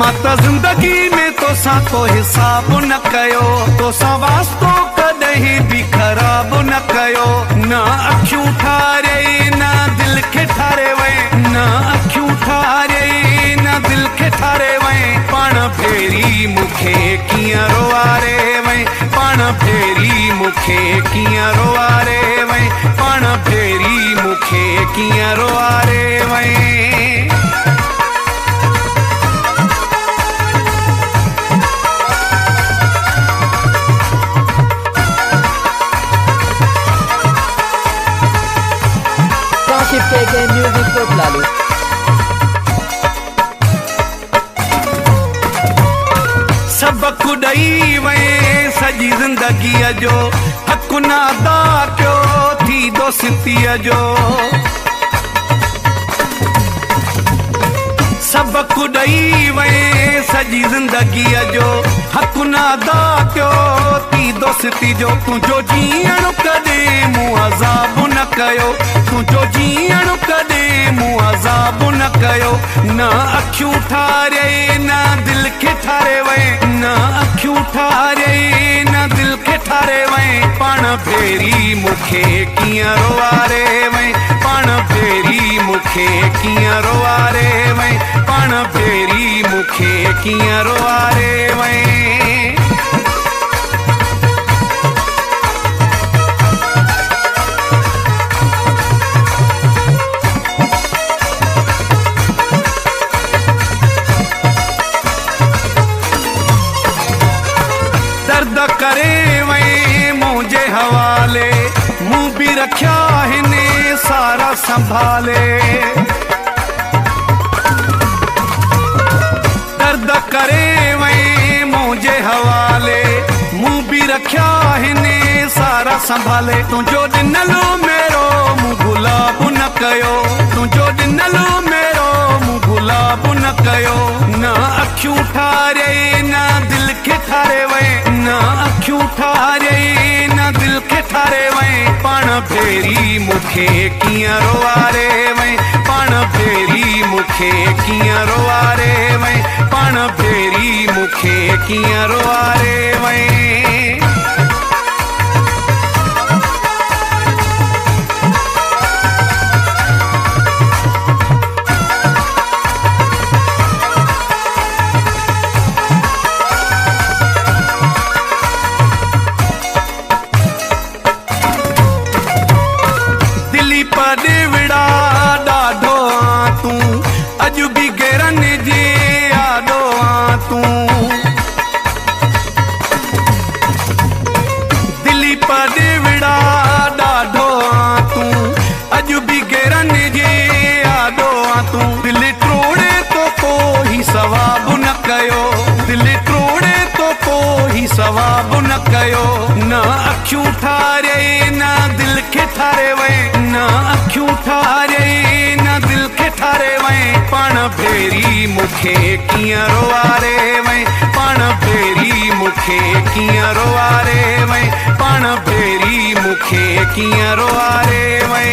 माता जिंदगी में तो सा को हिसाब न कयो, तो सा वास्तो कदहीं भी खराब न कयो। ना अखियूं ठारे ना दिल के ठारे वे, ना अखियूं ठारे ना दिल के ठारे वे। पाण फेरी मुखे कियां रोआरे वे, पाण फेरी मुखे कियां रोआरे वे, पाण फेरी मुखे कियां रोआरे वे। के म्यूजिक को लालू सबक ॾई वए सॼी ज़िंदगीअ जो, हक़ न अदा कयो थी दोस्तीअ जो। सबक ॾई वए सॼी ज़िंदगीअ जो, हक़ न अदा कयो थी दोस्ती जो। तुंहिंजो जीअण कॾहिं मूं अज़ाब न कयो, तुंहिंजो जीअण कॾहिं मूं अज़ाब न कयो। न अखियूं ठारे न दिल खे ठारे वए, न अखियूं ठारे न दिल खे ठारे वए। पाण फेरी मुखे कियां रोआरे वए, पाण फेरी मुखे कियां रोआरे वए, पाण फेरी मुखे कियां रोआरे वए। दर्द करे वए मुझे हवाले, मुंह भी रखिया हिने सारा संभाले। दर्द करे वए मुझे हवाले, मुंह भी रखिया हिने सारा संभाले। तुंहिंजो ॾिनलो मेरो मुंह गुलाब न कयो, तुंहिंजो ॾिनलो मेरो मुंह गुलाब न कयो। न अखियूं ठारे न दिल खे ठारे वए, न अखियूं ठारे न दिल खे ठारे वए। पाण फेरी मुखे कियां रोआरे वए, पाण फेरी मुखे कियां रोआरे वए, पाण फेरी मुखे कियां रोआरे वए। पदेवड़ा ॾाढो तूं, अॼु बि गेरनि जे आॾो तूं। दिली पदेवड़ा ॾाढो तूं, अॼु बि गेरनि जे आॾो तूं। दिल टोड़े तो कोई सवाब न कयो, दिल टोड़े तो कोई सवाब न कयो। न अखियूं ठारे न दिल खे ठारे वए, न अखियूं ठारे न दिल खे ठारे वए। पाण फेरी मुखे कियां रोआरे वए, पाण फेरी मुखे कियां रोआरे वए, पाण फेरी मुखे कियां रोआरे वए।